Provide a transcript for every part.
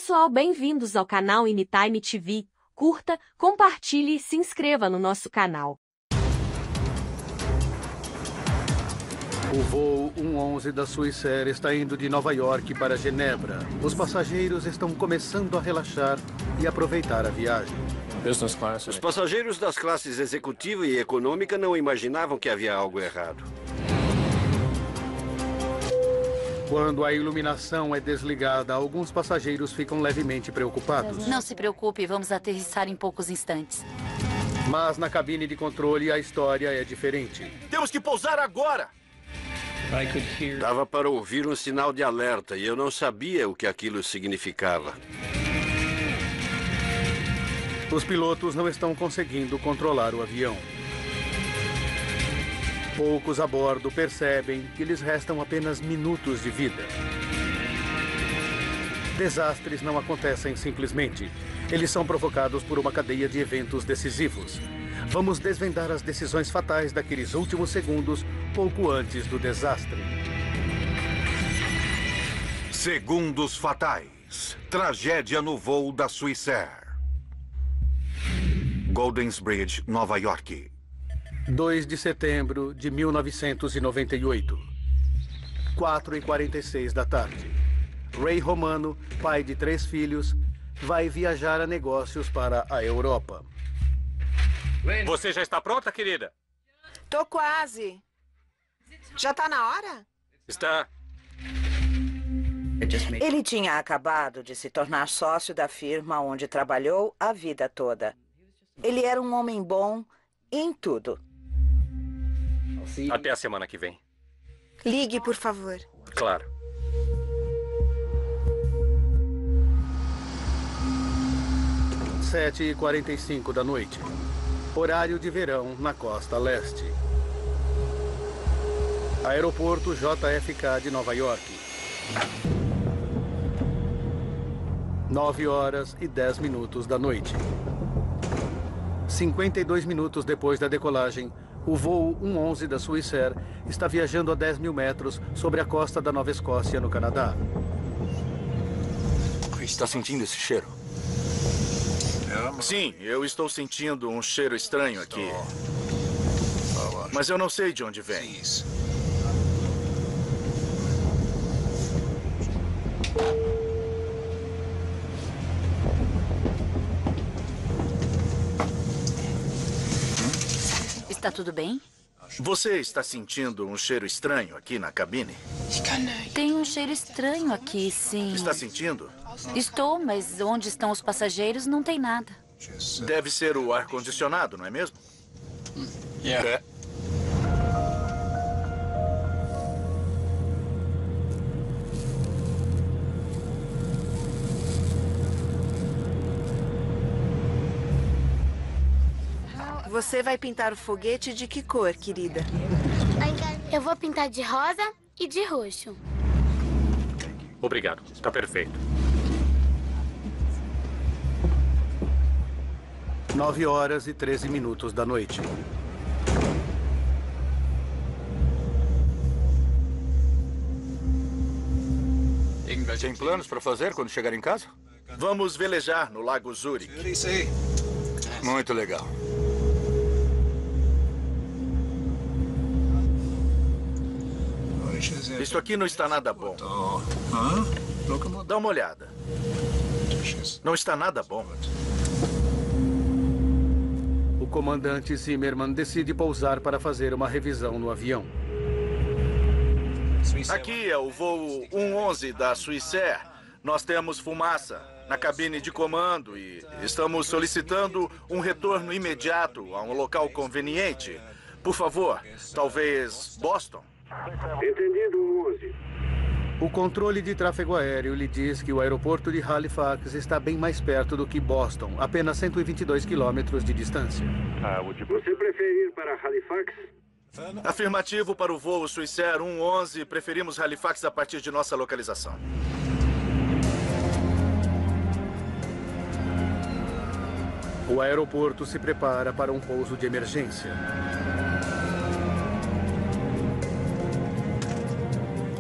pessoal, bem-vindos ao canal Anytime TV. Curta, compartilhe e se inscreva no nosso canal. O voo 111 da Swissair está indo de Nova York para Genebra. Os passageiros estão começando a relaxar e aproveitar a viagem. Os passageiros das classes executiva e econômica não imaginavam que havia algo errado. Quando a iluminação é desligada, alguns passageiros ficam levemente preocupados. Não se preocupe, vamos aterrissar em poucos instantes. Mas na cabine de controle a história é diferente. Temos que pousar agora! Dava para ouvir um sinal de alerta e eu não sabia o que aquilo significava. Os pilotos não estão conseguindo controlar o avião. Poucos a bordo percebem que lhes restam apenas minutos de vida. Desastres não acontecem simplesmente. Eles são provocados por uma cadeia de eventos decisivos. Vamos desvendar as decisões fatais daqueles últimos segundos, pouco antes do desastre. Segundos fatais. Tragédia no voo da Swissair. Goldensbridge, Nova York. 2 de setembro de 1998. 4h46 da tarde. Ray Romano, pai de 3 filhos, vai viajar a negócios para a Europa. Você já está pronta, querida? Tô quase. Já tá na hora? Está. Ele tinha acabado de se tornar sócio da firma onde trabalhou a vida toda. Ele era um homem bom em tudo. Até a semana que vem. Ligue, por favor. Claro. Sete e 45 da noite. Horário de verão na costa leste. Aeroporto JFK de Nova York. 9h10 da noite. 52 minutos depois da decolagem, o voo 111 da Swissair está viajando a 10.000 metros sobre a costa da Nova Escócia, no Canadá. Está sentindo esse cheiro? Sim, eu estou sentindo um cheiro estranho aqui. Mas eu não sei de onde vem. Está tudo bem? Você está sentindo um cheiro estranho aqui na cabine? Tem um cheiro estranho aqui, sim. Está sentindo? Estou, mas onde estão os passageiros não tem nada. Deve ser o ar-condicionado, não é mesmo? É. Você vai pintar o foguete de que cor, querida? Eu vou pintar de rosa e de roxo. Obrigado. Está perfeito. 9h13 da noite. Tem planos para fazer quando chegar em casa? Vamos velejar no Lago Zurich. Muito legal. Isso aqui não está nada bom. Dá uma olhada. Não está nada bom. O comandante Zimmerman decide pousar para fazer uma revisão no avião. Aqui é o voo 111 da Swissair. Nós temos fumaça na cabine de comando e estamos solicitando um retorno imediato a um local conveniente. Por favor, talvez Boston? Entendido, 11. O controle de tráfego aéreo lhe diz que o aeroporto de Halifax está bem mais perto do que Boston, apenas 122 quilômetros de distância. Você prefere ir para Halifax? Afirmativo para o voo Swissair 111. Preferimos Halifax a partir de nossa localização. O aeroporto se prepara para um pouso de emergência.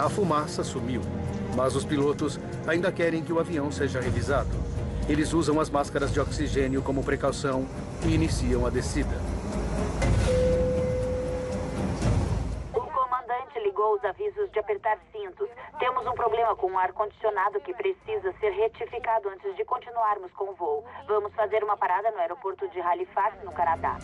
A fumaça sumiu. Mas os pilotos ainda querem que o avião seja revisado. Eles usam as máscaras de oxigênio como precaução e iniciam a descida. O comandante ligou os avisos de apertar cintos. Temos um problema com o ar-condicionado que precisa ser retificado antes de continuarmos com o voo. Vamos fazer uma parada no aeroporto de Halifax, no Canadá.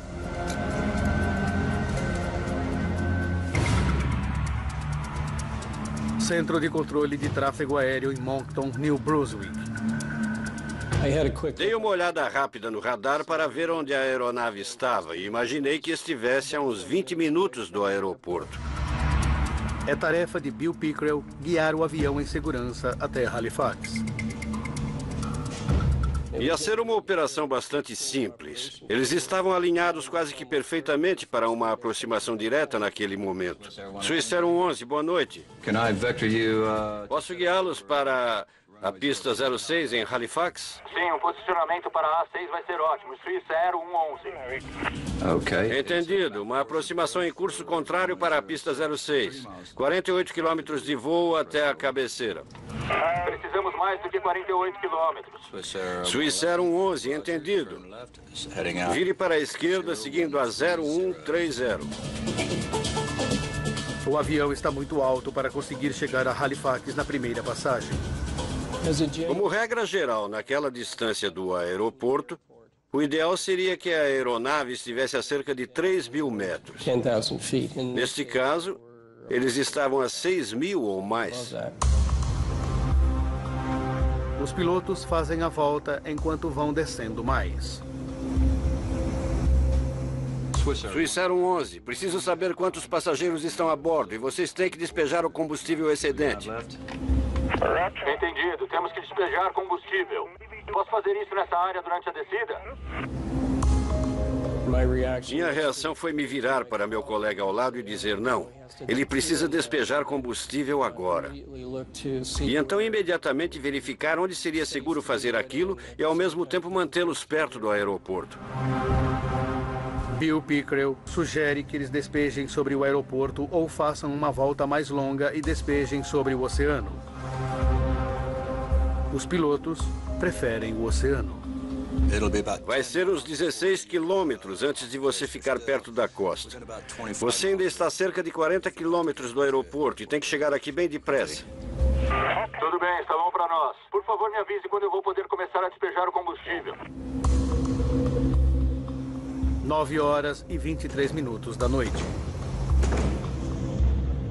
Centro de controle de tráfego aéreo em Moncton, New Brunswick. Dei uma olhada rápida no radar para ver onde a aeronave estava e imaginei que estivesse a uns 20 minutos do aeroporto. É tarefa de Bill Pickrell guiar o avião em segurança até Halifax. Ia ser uma operação bastante simples. Eles estavam alinhados quase que perfeitamente para uma aproximação direta naquele momento. Swissair 11, boa noite. Posso guiá-los para a pista 06 em Halifax? Sim, o posicionamento para a A6 vai ser ótimo. Swissair 11. Ok. Entendido. Uma aproximação em curso contrário para a pista 06. 48 quilômetros de voo até a cabeceira. Precisamos mais do que 48 quilômetros. Swissair 11, entendido. Vire para a esquerda seguindo a 0130. O avião está muito alto para conseguir chegar a Halifax na primeira passagem. Como regra geral, naquela distância do aeroporto, o ideal seria que a aeronave estivesse a cerca de 3.000 metros. Neste caso, eles estavam a 6.000 ou mais. Os pilotos fazem a volta enquanto vão descendo mais. Swissair 11, preciso saber quantos passageiros estão a bordo e vocês têm que despejar o combustível excedente. Entendido. Temos que despejar combustível. Posso fazer isso nessa área durante a descida? Minha reação foi me virar para meu colega ao lado e dizer não. Ele precisa despejar combustível agora. E então imediatamente verificar onde seria seguro fazer aquilo e ao mesmo tempo mantê-los perto do aeroporto. Bill Pickrell sugere que eles despejem sobre o aeroporto ou façam uma volta mais longa e despejem sobre o oceano. Os pilotos preferem o oceano. Vai ser uns 16 quilômetros antes de você ficar perto da costa. Você ainda está a cerca de 40 quilômetros do aeroporto e tem que chegar aqui bem depressa. Tudo bem, está bom para nós. Por favor, me avise quando eu vou poder começar a despejar o combustível. 9 horas e 23 minutos da noite.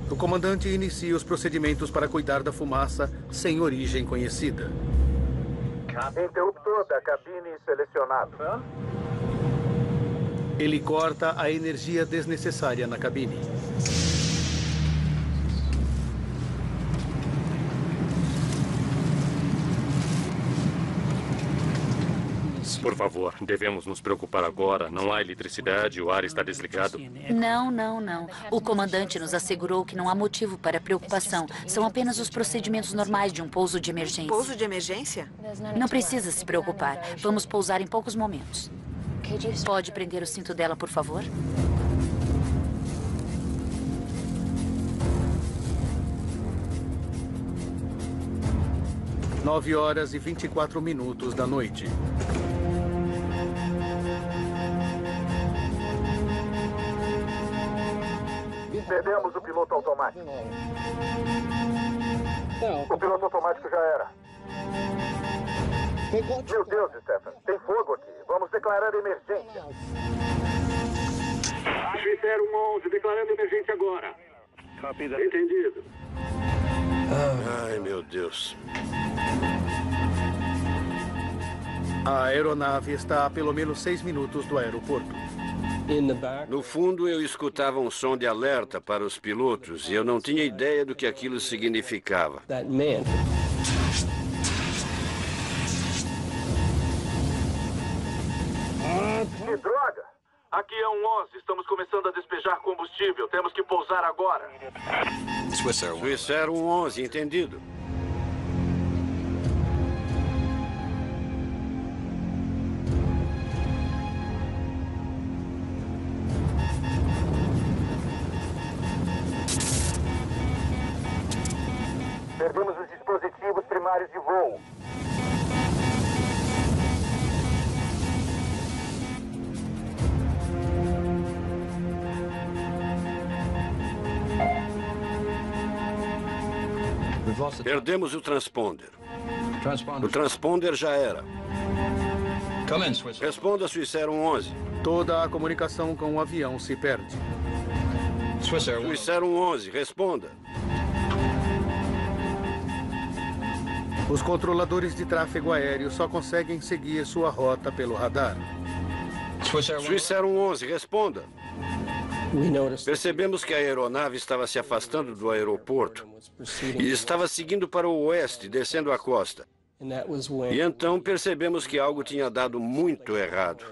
O comandante inicia os procedimentos para cuidar da fumaça sem origem conhecida. Interruptor da cabine selecionado. Ele corta a energia desnecessária na cabine. Por favor, devemos nos preocupar agora. Não há eletricidade, o ar está desligado. Não. O comandante nos assegurou que não há motivo para preocupação. São apenas os procedimentos normais de um pouso de emergência. Pouso de emergência? Não precisa se preocupar. Vamos pousar em poucos momentos. Pode prender o cinto dela, por favor? Nove horas e 24 minutos da noite. Perdemos o piloto automático. O piloto automático já era. Meu Deus, Stefan, tem fogo aqui. Vamos declarar emergência. Swissair 11, declarando emergência agora. Entendido. Ai, meu Deus. A aeronave está a pelo menos 6 minutos do aeroporto. No fundo, eu escutava um som de alerta para os pilotos e eu não tinha ideia do que aquilo significava. Que droga! Aqui é 11, estamos começando a despejar combustível. Temos que pousar agora. Swissair 11, entendido. Perdemos os dispositivos dispositivos primários de voo. Perdemos o transponder. O transponder já era. Responda, Swissair 111. Toda a comunicação com o avião se perde. Swissair 111, responda. Os controladores de tráfego aéreo só conseguem seguir sua rota pelo radar. Swissair 111, responda. Percebemos que a aeronave estava se afastando do aeroporto e estava seguindo para o oeste, descendo a costa. E então percebemos que algo tinha dado muito errado.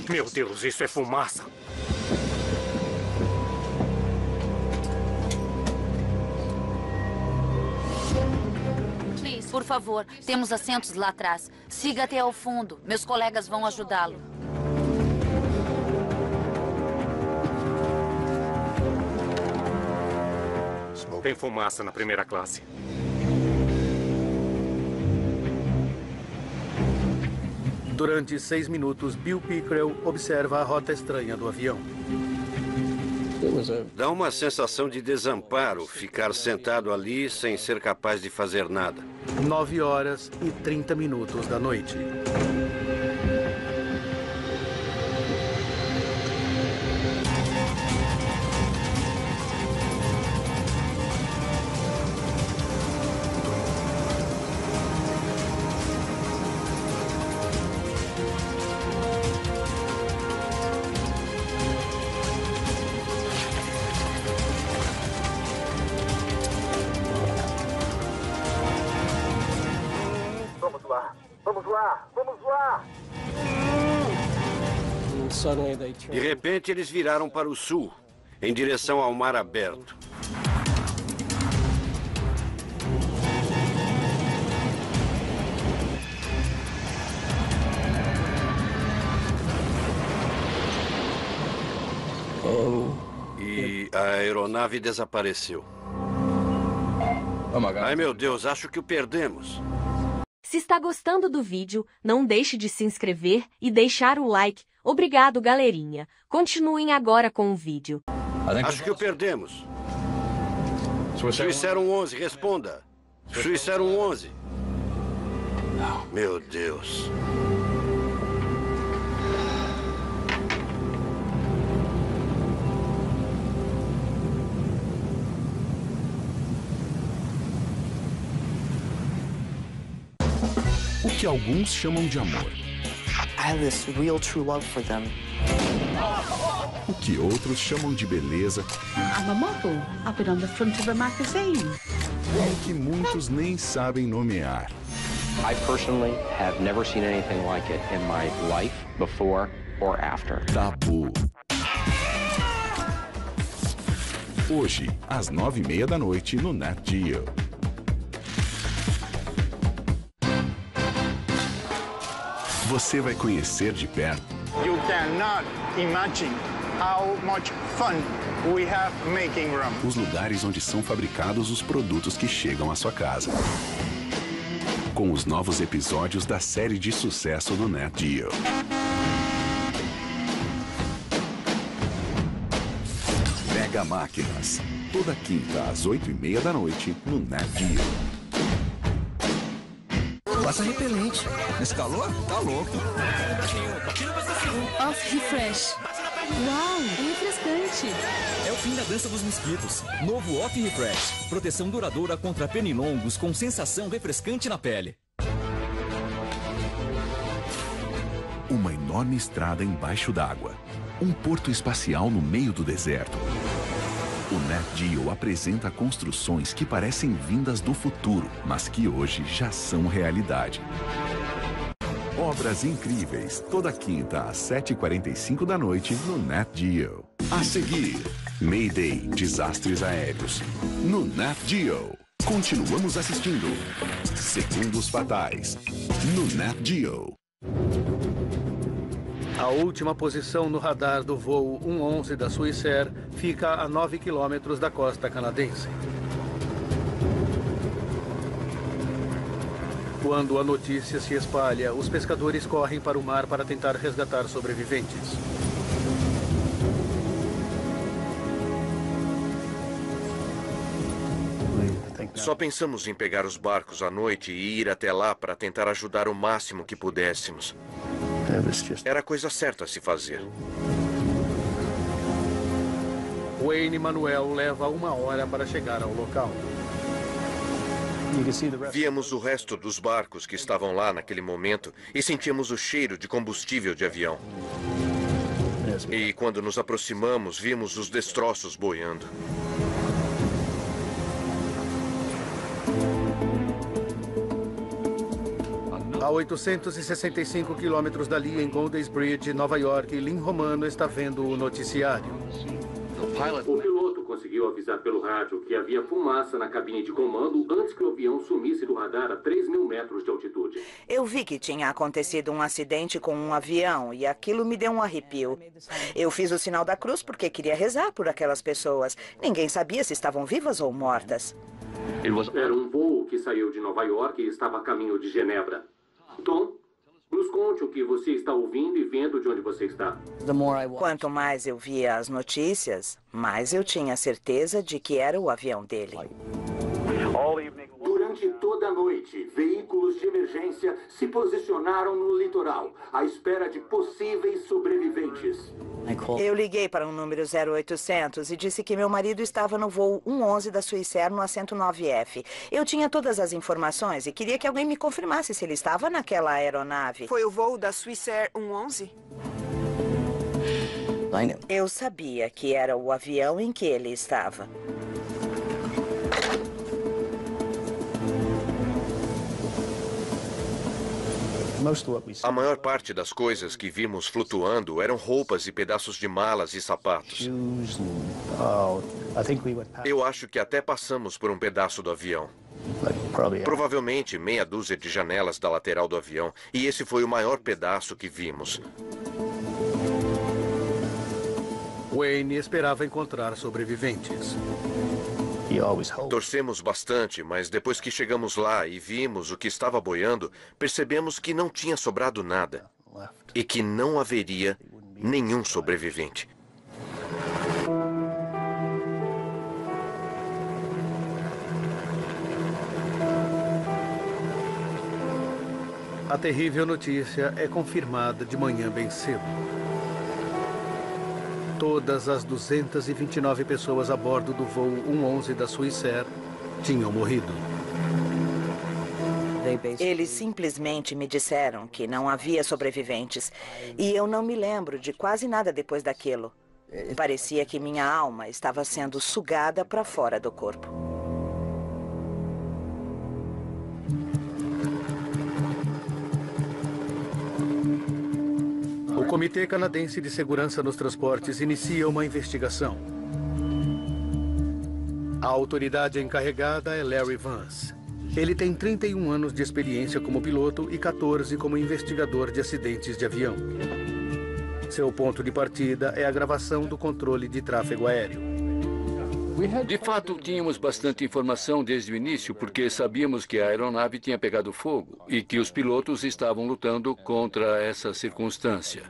Meu Deus, isso é fumaça. Por favor, temos assentos lá atrás. Siga até ao fundo. Meus colegas vão ajudá-lo. Tem fumaça na primeira classe. Durante 6 minutos, Bill Pickrell observa a rota estranha do avião. Dá uma sensação de desamparo ficar sentado ali sem ser capaz de fazer nada. 9h30 da noite. De repente, eles viraram para o sul, em direção ao mar aberto. E a aeronave desapareceu. Ai, meu Deus, acho que o perdemos. Se está gostando do vídeo, não deixe de se inscrever e deixar o like. Obrigado, galerinha. Continuem agora com o vídeo. Acho que o perdemos. Swissair 111, responda. Swissair 111. Meu Deus. O que alguns chamam de amor. I have this real true love for them. O que outros chamam de beleza. I'm a model. I've been on the front of a magazine. E o que muitos nem sabem nomear. I personally have never seen anything like it in my life before or after. Tabu. Hoje, às 9h30 da noite no Nat Geo. Você vai conhecer de perto. You cannot imagine how much fun we have making rum. Os lugares onde são fabricados os produtos que chegam à sua casa. Com os novos episódios da série de sucesso do Nat Geo. Mega Máquinas. Toda quinta às 8h30 da noite no Nat Geo. Passa repelente. Nesse calor, tá louco. Off Refresh. Uau, é refrescante. É o fim da dança dos mosquitos. Novo Off Refresh. Proteção duradoura contra pernilongos com sensação refrescante na pele. Uma enorme estrada embaixo d'água. Um porto espacial no meio do deserto. O Nat Geo apresenta construções que parecem vindas do futuro, mas que hoje já são realidade. Obras incríveis, toda quinta às 7h45 da noite no Nat Geo. A seguir, Mayday, desastres aéreos, no Nat Geo. Continuamos assistindo Segundos Fatais no Nat Geo. A última posição no radar do voo 111 da Swissair fica a 9 quilômetros da costa canadense. Quando a notícia se espalha, os pescadores correm para o mar para tentar resgatar sobreviventes. Só pensamos em pegar os barcos à noite e ir até lá para tentar ajudar o máximo que pudéssemos. Era a coisa certa a se fazer. Wayne Manuel leva 1 hora para chegar ao local. Víamos o resto dos barcos que estavam lá naquele momento e sentíamos o cheiro de combustível de avião. E quando nos aproximamos, vimos os destroços boiando. A 865 quilômetros dali, em Golden Bridge, Nova York, Lynn Romano está vendo o noticiário. O piloto conseguiu avisar pelo rádio que havia fumaça na cabine de comando antes que o avião sumisse do radar a 3.000 metros de altitude. Eu vi que tinha acontecido um acidente com um avião e aquilo me deu um arrepio. Eu fiz o sinal da cruz porque queria rezar por aquelas pessoas. Ninguém sabia se estavam vivas ou mortas. Era um voo que saiu de Nova York e estava a caminho de Genebra. Tom, nos conte o que você está ouvindo e vendo de onde você está. Quanto mais eu via as notícias, mais eu tinha certeza de que era o avião dele. Durante toda a noite, veículos de emergência se posicionaram no litoral, à espera de possíveis sobreviventes. Eu liguei para um número 0800 e disse que meu marido estava no voo 111 da Swissair no assento 9F. Eu tinha todas as informações e queria que alguém me confirmasse se ele estava naquela aeronave. Foi o voo da Swissair 111? Eu sabia que era o avião em que ele estava. A maior parte das coisas que vimos flutuando eram roupas e pedaços de malas e sapatos. Eu acho que até passamos por um pedaço do avião. Provavelmente meia dúzia de janelas da lateral do avião, e esse foi o maior pedaço que vimos. Wayne esperava encontrar sobreviventes. Torcemos bastante, mas depois que chegamos lá e vimos o que estava boiando, percebemos que não tinha sobrado nada e que não haveria nenhum sobrevivente. A terrível notícia é confirmada de manhã bem cedo. Todas as 229 pessoas a bordo do voo 111 da Swissair tinham morrido. Eles simplesmente me disseram que não havia sobreviventes. E eu não me lembro de quase nada depois daquilo. Parecia que minha alma estava sendo sugada para fora do corpo. O Comitê Canadense de Segurança nos Transportes inicia uma investigação. A autoridade encarregada é Larry Vance. Ele tem 31 anos de experiência como piloto e 14 como investigador de acidentes de avião. Seu ponto de partida é a gravação do controle de tráfego aéreo. De fato, tínhamos bastante informação desde o início, porque sabíamos que a aeronave tinha pegado fogo e que os pilotos estavam lutando contra essa circunstância.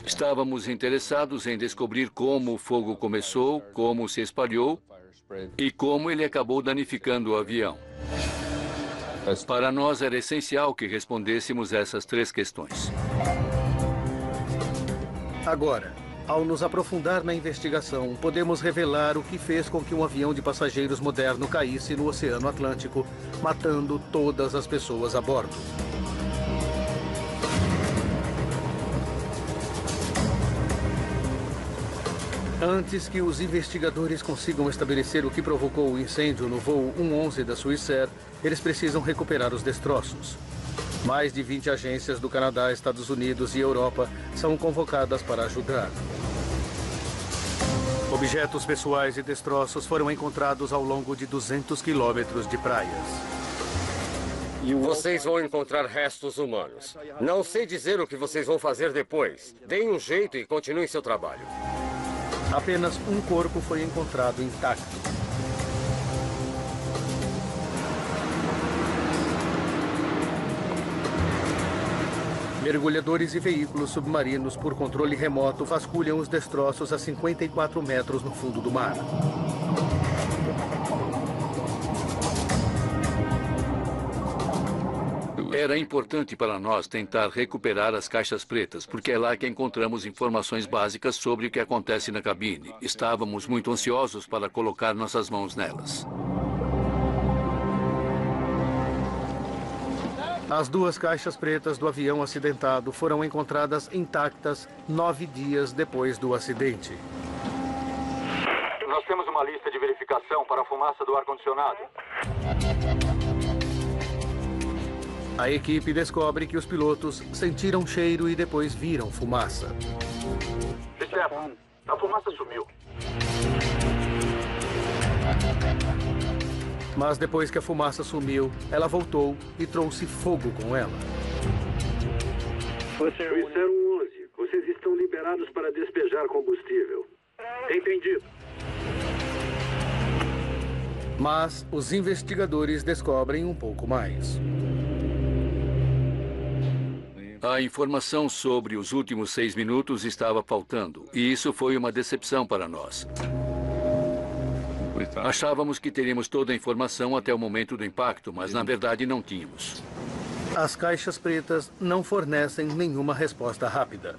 Estávamos interessados em descobrir como o fogo começou, como se espalhou e como ele acabou danificando o avião. Para nós era essencial que respondêssemos essas 3 questões. Agora, ao nos aprofundar na investigação, podemos revelar o que fez com que um avião de passageiros moderno caísse no Oceano Atlântico, matando todas as pessoas a bordo. Antes que os investigadores consigam estabelecer o que provocou o incêndio no voo 111 da Swissair, eles precisam recuperar os destroços. Mais de 20 agências do Canadá, Estados Unidos e Europa são convocadas para ajudar. Objetos pessoais e destroços foram encontrados ao longo de 200 quilômetros de praias. Vocês vão encontrar restos humanos. Não sei dizer o que vocês vão fazer depois. Deem um jeito e continuem seu trabalho. Apenas um corpo foi encontrado intacto. Mergulhadores e veículos submarinos por controle remoto vasculham os destroços a 54 metros no fundo do mar. Era importante para nós tentar recuperar as caixas pretas, porque é lá que encontramos informações básicas sobre o que acontece na cabine. Estávamos muito ansiosos para colocar nossas mãos nelas. As 2 caixas pretas do avião acidentado foram encontradas intactas 9 dias depois do acidente. Nós temos uma lista de verificação para a fumaça do ar-condicionado. A equipe descobre que os pilotos sentiram cheiro e depois viram fumaça. Stefan, a fumaça sumiu. Mas depois que a fumaça sumiu, ela voltou e trouxe fogo com ela. Suíça 11, vocês estão liberados para despejar combustível. Entendido. Mas os investigadores descobrem um pouco mais. A informação sobre os últimos 6 minutos estava faltando, e isso foi uma decepção para nós. Achávamos que teríamos toda a informação até o momento do impacto, mas na verdade não tínhamos. As caixas pretas não fornecem nenhuma resposta rápida.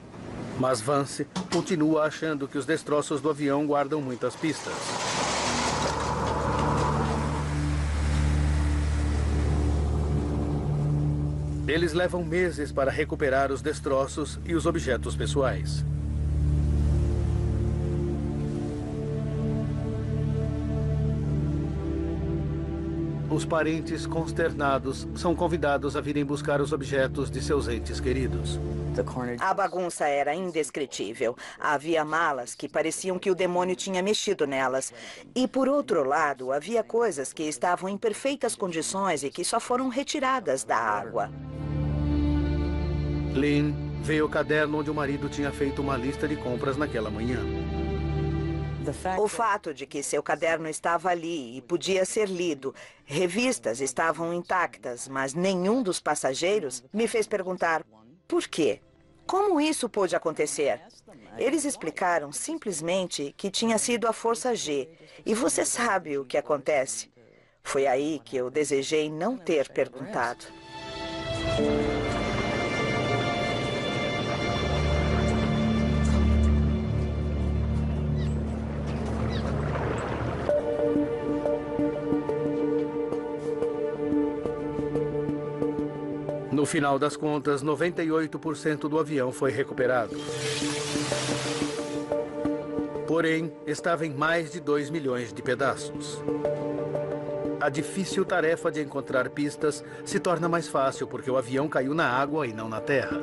Mas Vance continua achando que os destroços do avião guardam muitas pistas. Eles levam meses para recuperar os destroços e os objetos pessoais. Os parentes consternados são convidados a virem buscar os objetos de seus entes queridos. A bagunça era indescritível. Havia malas que pareciam que o demônio tinha mexido nelas. E, por outro lado, havia coisas que estavam em perfeitas condições e que só foram retiradas da água. Lynn vê o caderno onde o marido tinha feito uma lista de compras naquela manhã. O fato de que seu caderno estava ali e podia ser lido, revistas estavam intactas, mas nenhum dos passageiros, me fez perguntar por quê? Como isso pôde acontecer? Eles explicaram simplesmente que tinha sido a Força G. E você sabe o que acontece. Foi aí que eu desejei não ter perguntado. No final das contas, 98% do avião foi recuperado. Porém, estava em mais de 2 milhões de pedaços. A difícil tarefa de encontrar pistas se torna mais fácil porque o avião caiu na água e não na terra.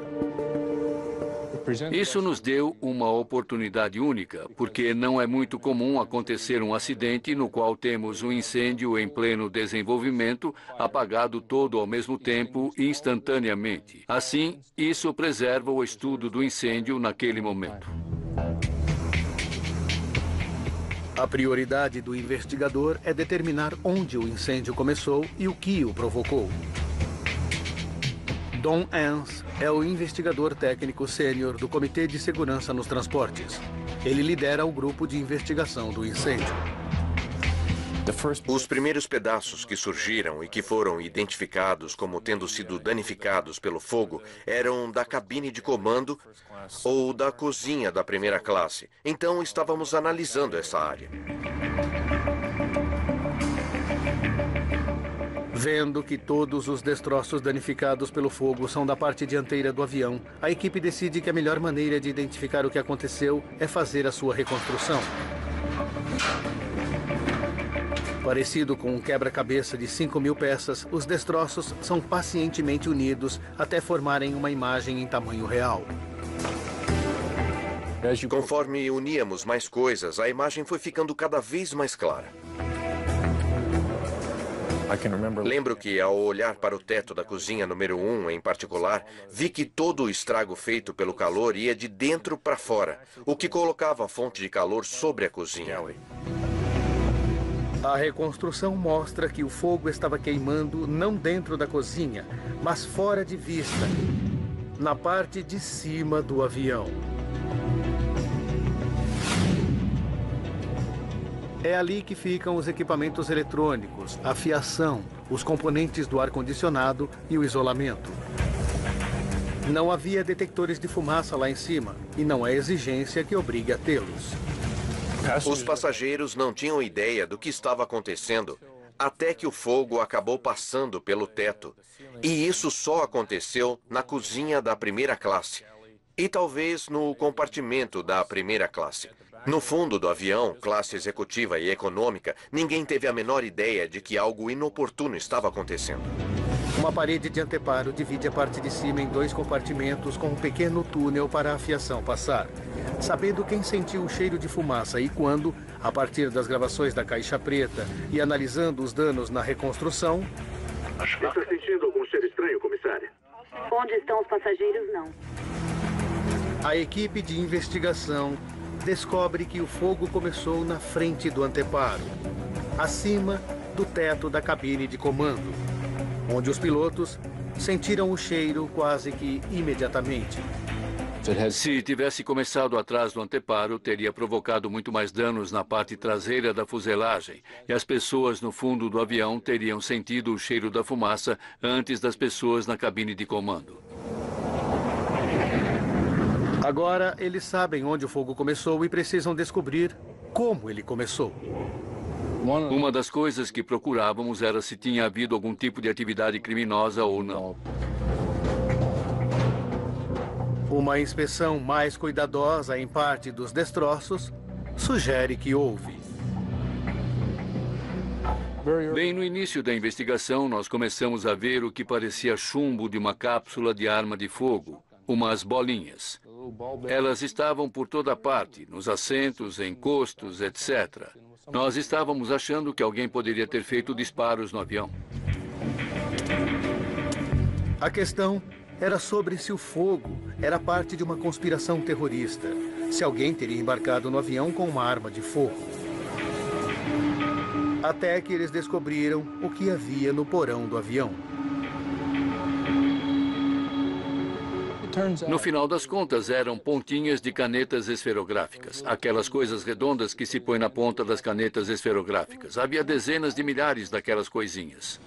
Isso nos deu uma oportunidade única, porque não é muito comum acontecer um acidente no qual temos um incêndio em pleno desenvolvimento, apagado todo ao mesmo tempo, instantaneamente. Assim, isso preserva o estudo do incêndio naquele momento. A prioridade do investigador é determinar onde o incêndio começou e o que o provocou. Don Ans é o investigador técnico sênior do Comitê de Segurança nos Transportes. Ele lidera o grupo de investigação do incêndio. Os primeiros pedaços que surgiram e que foram identificados como tendo sido danificados pelo fogo eram da cabine de comando ou da cozinha da primeira classe. Então estávamos analisando essa área. Vendo que todos os destroços danificados pelo fogo são da parte dianteira do avião, a equipe decide que a melhor maneira de identificar o que aconteceu é fazer a sua reconstrução. Parecido com um quebra-cabeça de 5.000 peças, os destroços são pacientemente unidos até formarem uma imagem em tamanho real. Conforme uníamos mais coisas, a imagem foi ficando cada vez mais clara. Lembro que, ao olhar para o teto da cozinha número 1 em particular, vi que todo o estrago feito pelo calor ia de dentro para fora, o que colocava a fonte de calor sobre a cozinha. A reconstrução mostra que o fogo estava queimando não dentro da cozinha, mas fora de vista, na parte de cima do avião. É ali que ficam os equipamentos eletrônicos, a fiação, os componentes do ar-condicionado e o isolamento. Não havia detectores de fumaça lá em cima e não há exigência que obrigue a tê-los. Os passageiros não tinham ideia do que estava acontecendo até que o fogo acabou passando pelo teto. E isso só aconteceu na cozinha da primeira classe e talvez no compartimento da primeira classe. No fundo do avião, classe executiva e econômica, ninguém teve a menor ideia de que algo inoportuno estava acontecendo. Uma parede de anteparo divide a parte de cima em 2 compartimentos com um pequeno túnel para a fiação passar. Sabendo quem sentiu o cheiro de fumaça e quando, a partir das gravações da caixa preta e analisando os danos na reconstrução... Está sentindo algum cheiro estranho, comissária? Onde estão os passageiros, não. A equipe de investigação descobre que o fogo começou na frente do anteparo, acima do teto da cabine de comando, onde os pilotos sentiram o cheiro quase que imediatamente. Se tivesse começado atrás do anteparo, teria provocado muito mais danos na parte traseira da fuselagem e as pessoas no fundo do avião teriam sentido o cheiro da fumaça antes das pessoas na cabine de comando. Agora, eles sabem onde o fogo começou e precisam descobrir como ele começou. Uma das coisas que procurávamos era se tinha havido algum tipo de atividade criminosa ou não. Uma inspeção mais cuidadosa em parte dos destroços sugere que houve. Bem no início da investigação, nós começamos a ver o que parecia chumbo de uma cápsula de arma de fogo, umas bolinhas. Elas estavam por toda parte, nos assentos, encostos, etc. Nós estávamos achando que alguém poderia ter feito disparos no avião. A questão era sobre se o fogo era parte de uma conspiração terrorista, se alguém teria embarcado no avião com uma arma de fogo. Até que eles descobriram o que havia no porão do avião. No final das contas, eram pontinhas de canetas esferográficas, aquelas coisas redondas que se põem na ponta das canetas esferográficas. Havia dezenas de milhares daquelas coisinhas.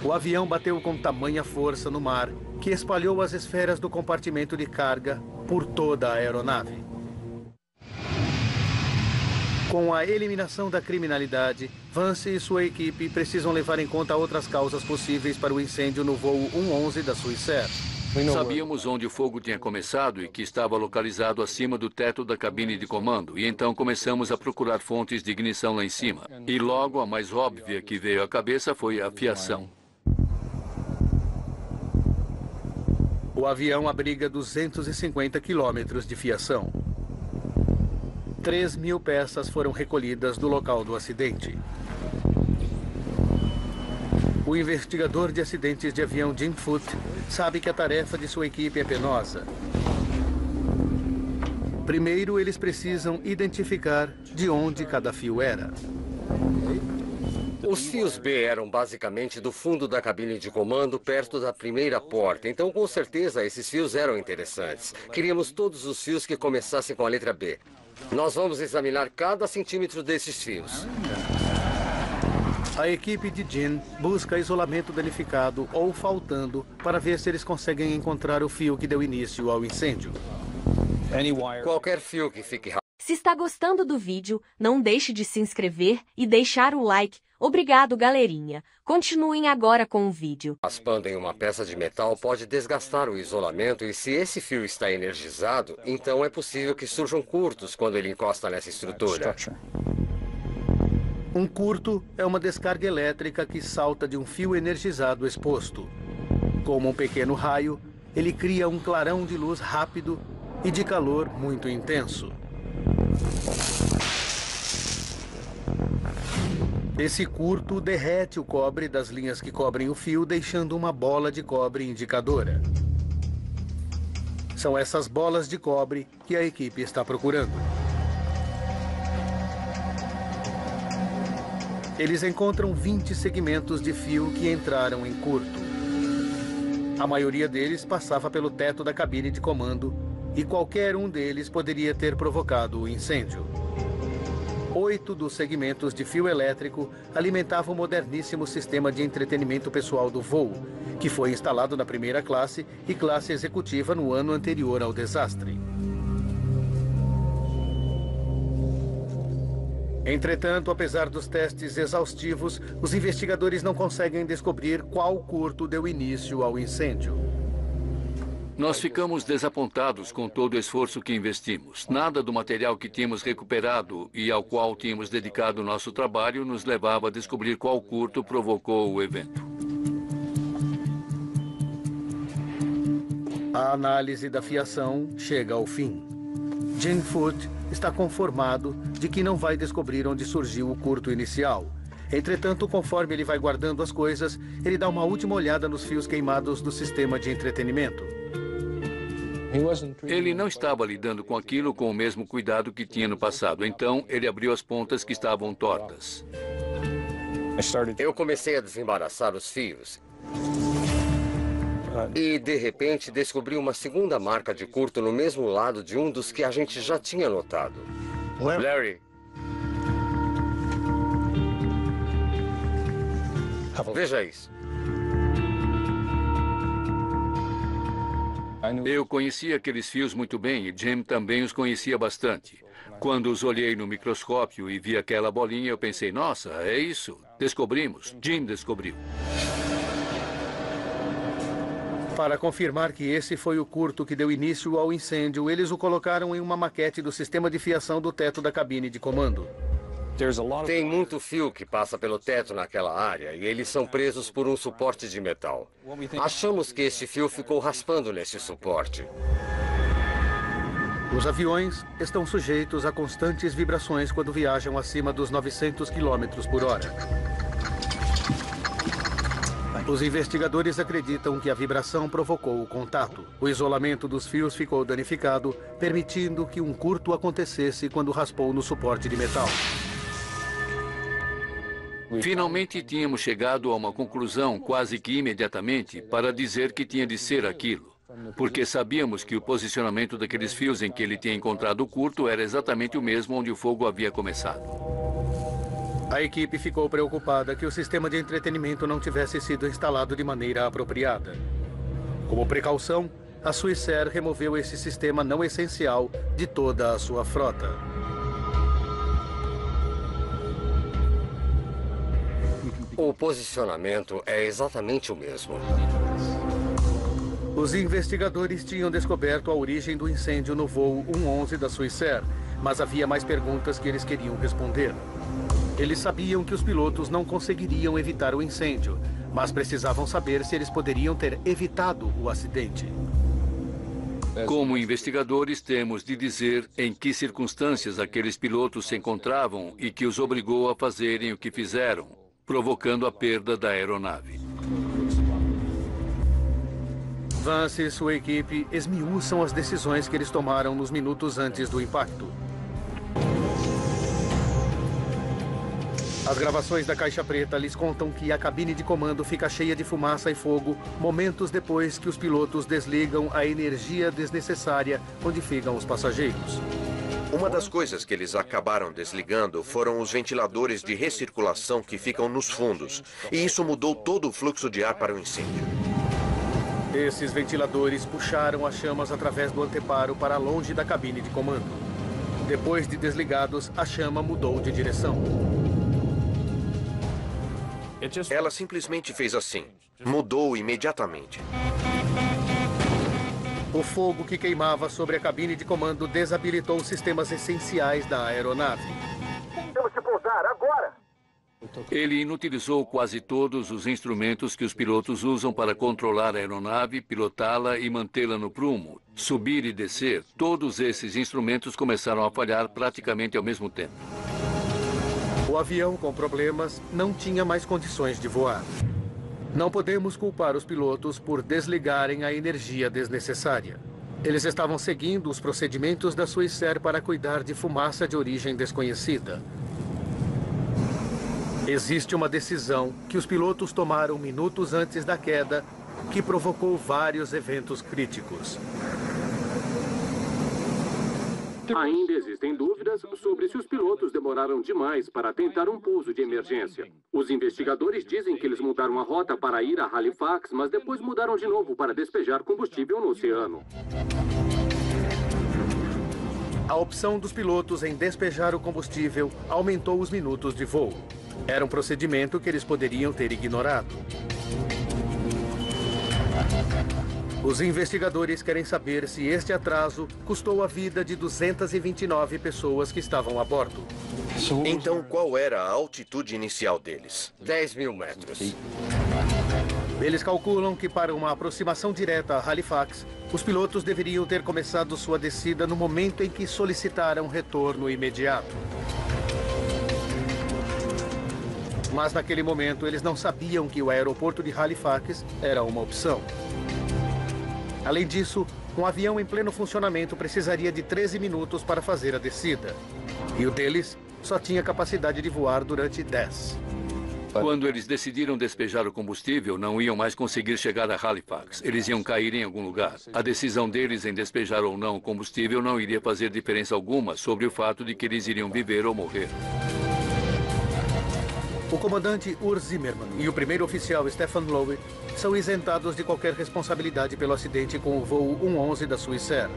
O avião bateu com tamanha força no mar que espalhou as esferas do compartimento de carga por toda a aeronave. Com a eliminação da criminalidade, Vance e sua equipe precisam levar em conta outras causas possíveis para o incêndio no voo 111 da Swissair. Sabíamos onde o fogo tinha começado e que estava localizado acima do teto da cabine de comando, e então começamos a procurar fontes de ignição lá em cima. E logo a mais óbvia que veio à cabeça foi a fiação. O avião abriga 250 quilômetros de fiação. 3.000 peças foram recolhidas do local do acidente. O investigador de acidentes de avião Jim Foote sabe que a tarefa de sua equipe é penosa. Primeiro, eles precisam identificar de onde cada fio era. Os fios B eram basicamente do fundo da cabine de comando, perto da primeira porta. Então, com certeza, esses fios eram interessantes. Queríamos todos os fios que começassem com a letra B. Nós vamos examinar cada centímetro desses fios. A equipe de Jim busca isolamento danificado ou faltando para ver se eles conseguem encontrar o fio que deu início ao incêndio. Qualquer fio que fique rápido. Se está gostando do vídeo, não deixe de se inscrever e deixar o like. Obrigado, galerinha. Continuem agora com o vídeo. Raspando em uma peça de metal pode desgastar o isolamento e se esse fio está energizado, então é possível que surjam curtos quando ele encosta nessa estrutura. Um curto é uma descarga elétrica que salta de um fio energizado exposto. Como um pequeno raio, ele cria um clarão de luz rápido e de calor muito intenso. Esse curto derrete o cobre das linhas que cobrem o fio, deixando uma bola de cobre indicadora. São essas bolas de cobre que a equipe está procurando. Eles encontram 20 segmentos de fio que entraram em curto. A maioria deles passava pelo teto da cabine de comando e qualquer um deles poderia ter provocado o incêndio. 8 dos segmentos de fio elétrico alimentavam o moderníssimo sistema de entretenimento pessoal do voo, que foi instalado na primeira classe e classe executiva no ano anterior ao desastre. Entretanto, apesar dos testes exaustivos, os investigadores não conseguem descobrir qual curto deu início ao incêndio. Nós ficamos desapontados com todo o esforço que investimos. Nada do material que tínhamos recuperado e ao qual tínhamos dedicado nosso trabalho nos levava a descobrir qual curto provocou o evento. A análise da fiação chega ao fim. Jim Foote está conformado de que não vai descobrir onde surgiu o curto inicial. Entretanto, conforme ele vai guardando as coisas, ele dá uma última olhada nos fios queimados do sistema de entretenimento. Ele não estava lidando com aquilo com o mesmo cuidado que tinha no passado. Então, ele abriu as pontas que estavam tortas. Eu comecei a desembaraçar os fios. E, de repente, descobri uma segunda marca de curto no mesmo lado de um dos que a gente já tinha notado. Larry. Veja isso. Eu conhecia aqueles fios muito bem e Jim também os conhecia bastante. Quando os olhei no microscópio e vi aquela bolinha, eu pensei, nossa, é isso. Descobrimos. Jim descobriu. Para confirmar que esse foi o curto que deu início ao incêndio, eles o colocaram em uma maquete do sistema de fiação do teto da cabine de comando. Tem muito fio que passa pelo teto naquela área e eles são presos por um suporte de metal. Achamos que este fio ficou raspando nesse suporte. Os aviões estão sujeitos a constantes vibrações quando viajam acima dos 900 km por hora. Os investigadores acreditam que a vibração provocou o contato. O isolamento dos fios ficou danificado, permitindo que um curto acontecesse quando raspou no suporte de metal. Finalmente tínhamos chegado a uma conclusão quase que imediatamente para dizer que tinha de ser aquilo. Porque sabíamos que o posicionamento daqueles fios em que ele tinha encontrado o curto era exatamente o mesmo onde o fogo havia começado. A equipe ficou preocupada que o sistema de entretenimento não tivesse sido instalado de maneira apropriada. Como precaução, a Swissair removeu esse sistema não essencial de toda a sua frota. O posicionamento é exatamente o mesmo. Os investigadores tinham descoberto a origem do incêndio no voo 111 da Swissair, mas havia mais perguntas que eles queriam responder. Eles sabiam que os pilotos não conseguiriam evitar o incêndio, mas precisavam saber se eles poderiam ter evitado o acidente. Como investigadores, temos de dizer em que circunstâncias aqueles pilotos se encontravam e que os obrigou a fazerem o que fizeram, provocando a perda da aeronave. Vance e sua equipe esmiuçam as decisões que eles tomaram nos minutos antes do impacto. As gravações da Caixa Preta lhes contam que a cabine de comando fica cheia de fumaça e fogo momentos depois que os pilotos desligam a energia desnecessária onde ficam os passageiros. Uma das coisas que eles acabaram desligando foram os ventiladores de recirculação que ficam nos fundos. E isso mudou todo o fluxo de ar para o incêndio. Esses ventiladores puxaram as chamas através do anteparo para longe da cabine de comando. Depois de desligados, a chama mudou de direção. Ela simplesmente fez assim. Mudou imediatamente. O fogo que queimava sobre a cabine de comando desabilitou os sistemas essenciais da aeronave. Temos que pousar agora! Ele inutilizou quase todos os instrumentos que os pilotos usam para controlar a aeronave, pilotá-la e mantê-la no prumo. Subir e descer, todos esses instrumentos começaram a falhar praticamente ao mesmo tempo. O avião, com problemas, não tinha mais condições de voar. Não podemos culpar os pilotos por desligarem a energia desnecessária. Eles estavam seguindo os procedimentos da Swissair para cuidar de fumaça de origem desconhecida. Existe uma decisão que os pilotos tomaram minutos antes da queda que provocou vários eventos críticos. Ainda existem dúvidas sobre se os pilotos demoraram demais para tentar um pouso de emergência. Os investigadores dizem que eles mudaram a rota para ir a Halifax, mas depois mudaram de novo para despejar combustível no oceano. A opção dos pilotos em despejar o combustível aumentou os minutos de voo. Era um procedimento que eles poderiam ter ignorado. Os investigadores querem saber se este atraso custou a vida de 229 pessoas que estavam a bordo. Então, qual era a altitude inicial deles? 10.000 metros. Eles calculam que para uma aproximação direta a Halifax, os pilotos deveriam ter começado sua descida no momento em que solicitaram retorno imediato. Mas naquele momento eles não sabiam que o aeroporto de Halifax era uma opção. Além disso, um avião em pleno funcionamento precisaria de 13 minutos para fazer a descida. E o deles só tinha capacidade de voar durante 10. Quando eles decidiram despejar o combustível, não iam mais conseguir chegar a Halifax. Eles iam cair em algum lugar. A decisão deles em despejar ou não o combustível não iria fazer diferença alguma sobre o fato de que eles iriam viver ou morrer. O comandante Urs Zimmermann e o primeiro oficial Stefan Lowe são isentados de qualquer responsabilidade pelo acidente com o voo 111 da Swissair.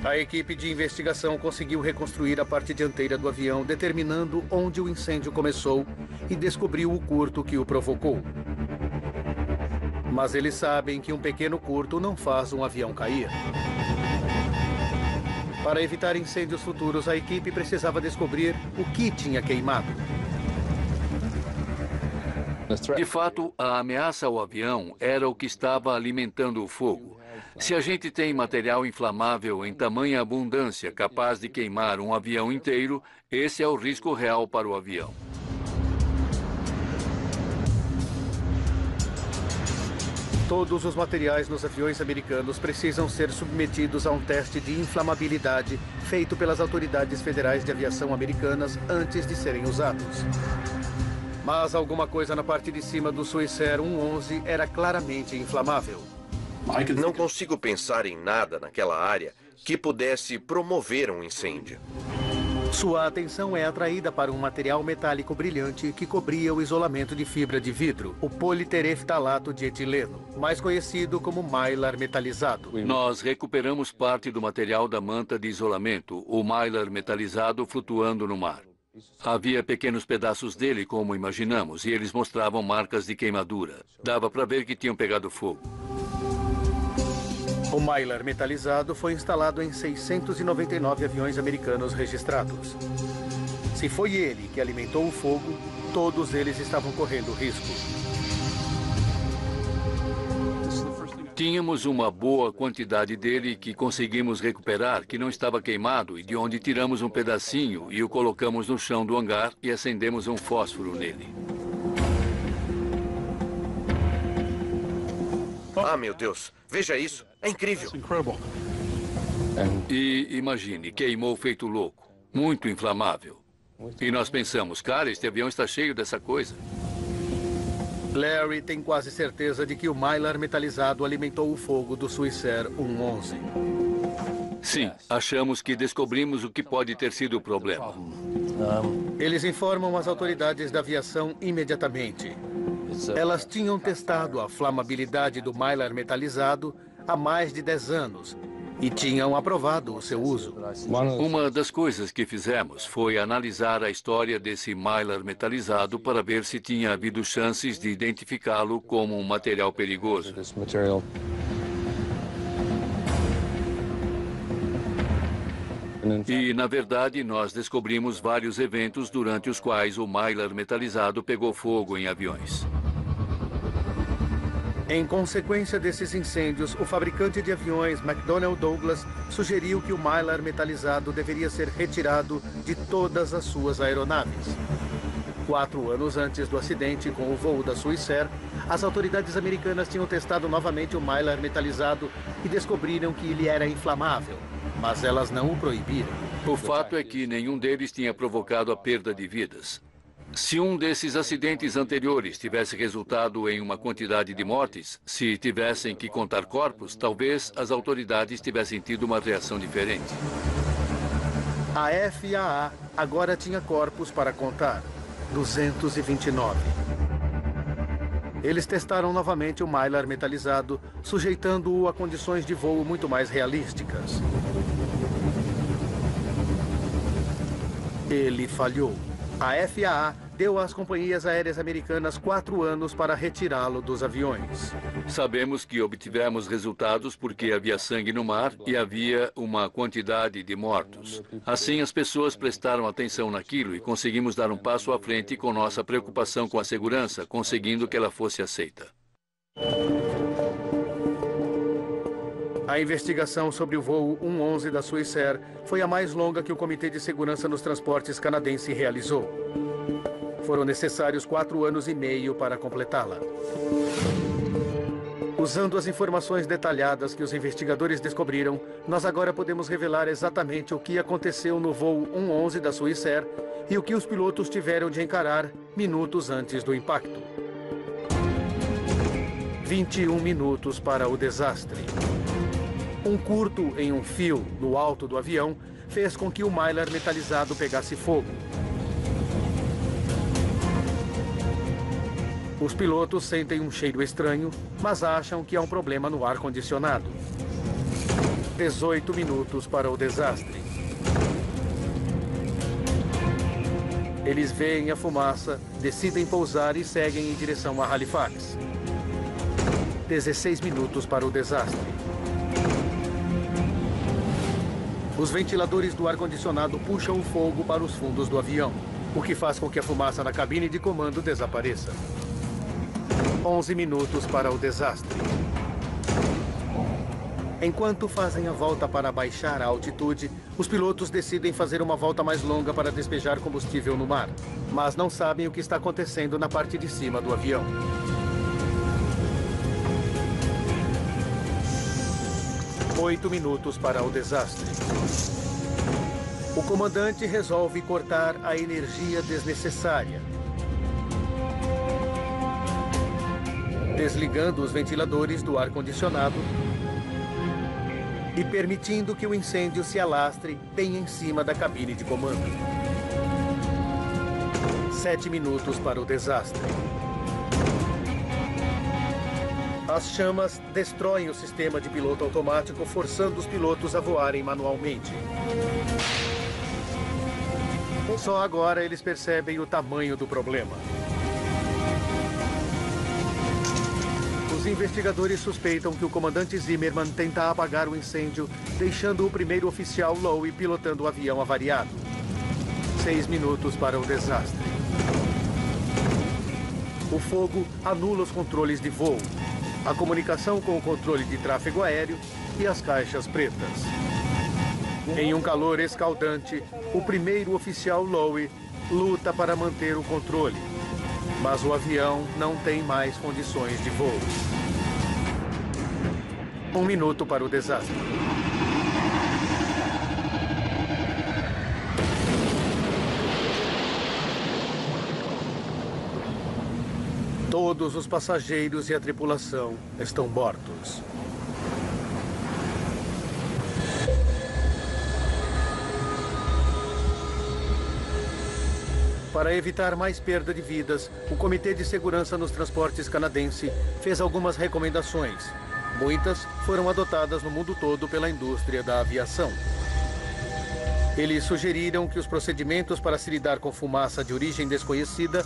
A equipe de investigação conseguiu reconstruir a parte dianteira do avião, determinando onde o incêndio começou e descobriu o curto que o provocou. Mas eles sabem que um pequeno curto não faz um avião cair. Para evitar incêndios futuros, a equipe precisava descobrir o que tinha queimado. De fato, a ameaça ao avião era o que estava alimentando o fogo. Se a gente tem material inflamável em tamanha abundância capaz de queimar um avião inteiro, esse é o risco real para o avião. Todos os materiais nos aviões americanos precisam ser submetidos a um teste de inflamabilidade feito pelas autoridades federais de aviação americanas antes de serem usados. Mas alguma coisa na parte de cima do Swissair 111 era claramente inflamável. Não consigo pensar em nada naquela área que pudesse promover um incêndio. Sua atenção é atraída para um material metálico brilhante que cobria o isolamento de fibra de vidro, o politereftalato de etileno, mais conhecido como mylar metalizado. Nós recuperamos parte do material da manta de isolamento, o mylar metalizado flutuando no mar. Havia pequenos pedaços dele, como imaginamos, e eles mostravam marcas de queimadura. Dava para ver que tinham pegado fogo. O mylar metalizado foi instalado em 699 aviões americanos registrados. Se foi ele que alimentou o fogo, todos eles estavam correndo risco. Tínhamos uma boa quantidade dele que conseguimos recuperar, que não estava queimado, e de onde tiramos um pedacinho e o colocamos no chão do hangar e acendemos um fósforo nele. Ah, meu Deus! Veja isso! É incrível! E imagine, queimou feito louco. Muito inflamável. E nós pensamos, cara, este avião está cheio dessa coisa. Larry tem quase certeza de que o mylar metalizado alimentou o fogo do Swissair 111. Sim, achamos que descobrimos o que pode ter sido o problema. Eles informam as autoridades da aviação imediatamente. Elas tinham testado a flamabilidade do mylar metalizado há mais de 10 anos e tinham aprovado o seu uso. Uma das coisas que fizemos foi analisar a história desse mylar metalizado para ver se tinha havido chances de identificá-lo como um material perigoso. E, na verdade, nós descobrimos vários eventos durante os quais o Mylar metalizado pegou fogo em aviões. Em consequência desses incêndios, o fabricante de aviões McDonnell Douglas sugeriu que o Mylar metalizado deveria ser retirado de todas as suas aeronaves. 4 anos antes do acidente com o voo da Swissair, as autoridades americanas tinham testado novamente o Mylar metalizado e descobriram que ele era inflamável, mas elas não o proibiram. O fato é que nenhum deles tinha provocado a perda de vidas. Se um desses acidentes anteriores tivesse resultado em uma quantidade de mortes, se tivessem que contar corpos, talvez as autoridades tivessem tido uma reação diferente. A FAA agora tinha corpos para contar. 229. Eles testaram novamente o Mylar metalizado, sujeitando-o a condições de voo muito mais realísticas. Ele falhou. A FAA deu às companhias aéreas americanas 4 anos para retirá-lo dos aviões. Sabemos que obtivemos resultados porque havia sangue no mar e havia uma quantidade de mortos. Assim, as pessoas prestaram atenção naquilo e conseguimos dar um passo à frente com nossa preocupação com a segurança, conseguindo que ela fosse aceita. A investigação sobre o voo 111 da Swissair foi a mais longa que o Comitê de Segurança nos Transportes canadense realizou. Foram necessários 4 anos e meio para completá-la. Usando as informações detalhadas que os investigadores descobriram, nós agora podemos revelar exatamente o que aconteceu no voo 111 da Swissair e o que os pilotos tiveram de encarar minutos antes do impacto. 21 minutos para o desastre. Um curto em um fio no alto do avião fez com que o Mylar metalizado pegasse fogo. Os pilotos sentem um cheiro estranho, mas acham que há um problema no ar-condicionado. 18 minutos para o desastre. Eles veem a fumaça, decidem pousar e seguem em direção a Halifax. 16 minutos para o desastre. Os ventiladores do ar-condicionado puxam o fogo para os fundos do avião, o que faz com que a fumaça na cabine de comando desapareça. 11 minutos para o desastre. Enquanto fazem a volta para baixar a altitude, os pilotos decidem fazer uma volta mais longa para despejar combustível no mar, mas não sabem o que está acontecendo na parte de cima do avião. 8 minutos para o desastre. O comandante resolve cortar a energia desnecessária, desligando os ventiladores do ar-condicionado e permitindo que o incêndio se alastre bem em cima da cabine de comando. 7 minutos para o desastre. As chamas destroem o sistema de piloto automático, forçando os pilotos a voarem manualmente. Só agora eles percebem o tamanho do problema. Os investigadores suspeitam que o comandante Zimmerman tenta apagar o incêndio, deixando o primeiro oficial Lowe pilotando o avião avariado. 6 minutos para o desastre. O fogo anula os controles de voo, a comunicação com o controle de tráfego aéreo e as caixas pretas. Em um calor escaldante, o primeiro oficial Lowe luta para manter o controle, mas o avião não tem mais condições de voo. 1 minuto para o desastre. Todos os passageiros e a tripulação estão mortos. Para evitar mais perda de vidas, o Comitê de Segurança nos Transportes canadense fez algumas recomendações. Muitas foram adotadas no mundo todo pela indústria da aviação. Eles sugeriram que os procedimentos para se lidar com fumaça de origem desconhecida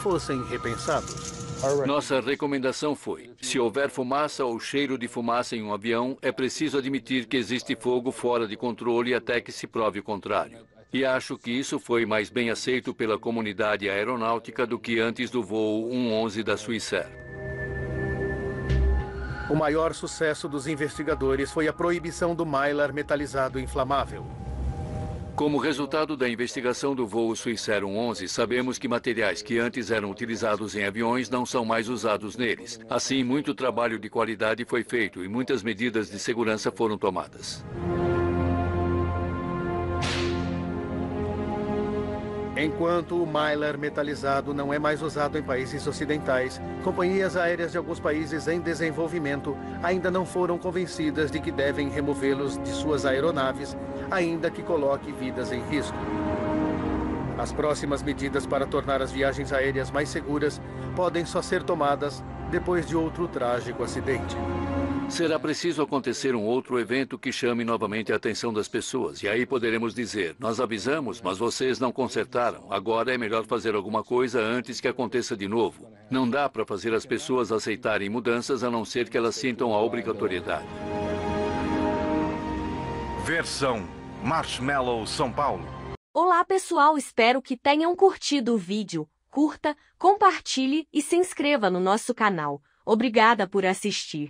fossem repensados. Nossa recomendação foi: se houver fumaça ou cheiro de fumaça em um avião, é preciso admitir que existe fogo fora de controle até que se prove o contrário. E acho que isso foi mais bem aceito pela comunidade aeronáutica do que antes do voo 111 da Swissair. O maior sucesso dos investigadores foi a proibição do mylar metalizado inflamável. Como resultado da investigação do voo Swissair 111, sabemos que materiais que antes eram utilizados em aviões não são mais usados neles. Assim, muito trabalho de qualidade foi feito e muitas medidas de segurança foram tomadas. Enquanto o mylar metalizado não é mais usado em países ocidentais, companhias aéreas de alguns países em desenvolvimento ainda não foram convencidas de que devem removê-los de suas aeronaves, ainda que coloque vidas em risco. As próximas medidas para tornar as viagens aéreas mais seguras podem só ser tomadas depois de outro trágico acidente. Será preciso acontecer um outro evento que chame novamente a atenção das pessoas. E aí poderemos dizer: nós avisamos, mas vocês não consertaram. Agora é melhor fazer alguma coisa antes que aconteça de novo. Não dá para fazer as pessoas aceitarem mudanças a não ser que elas sintam a obrigatoriedade. Versão Marshmallow São Paulo. Olá pessoal, espero que tenham curtido o vídeo. Curta, compartilhe e se inscreva no nosso canal. Obrigada por assistir.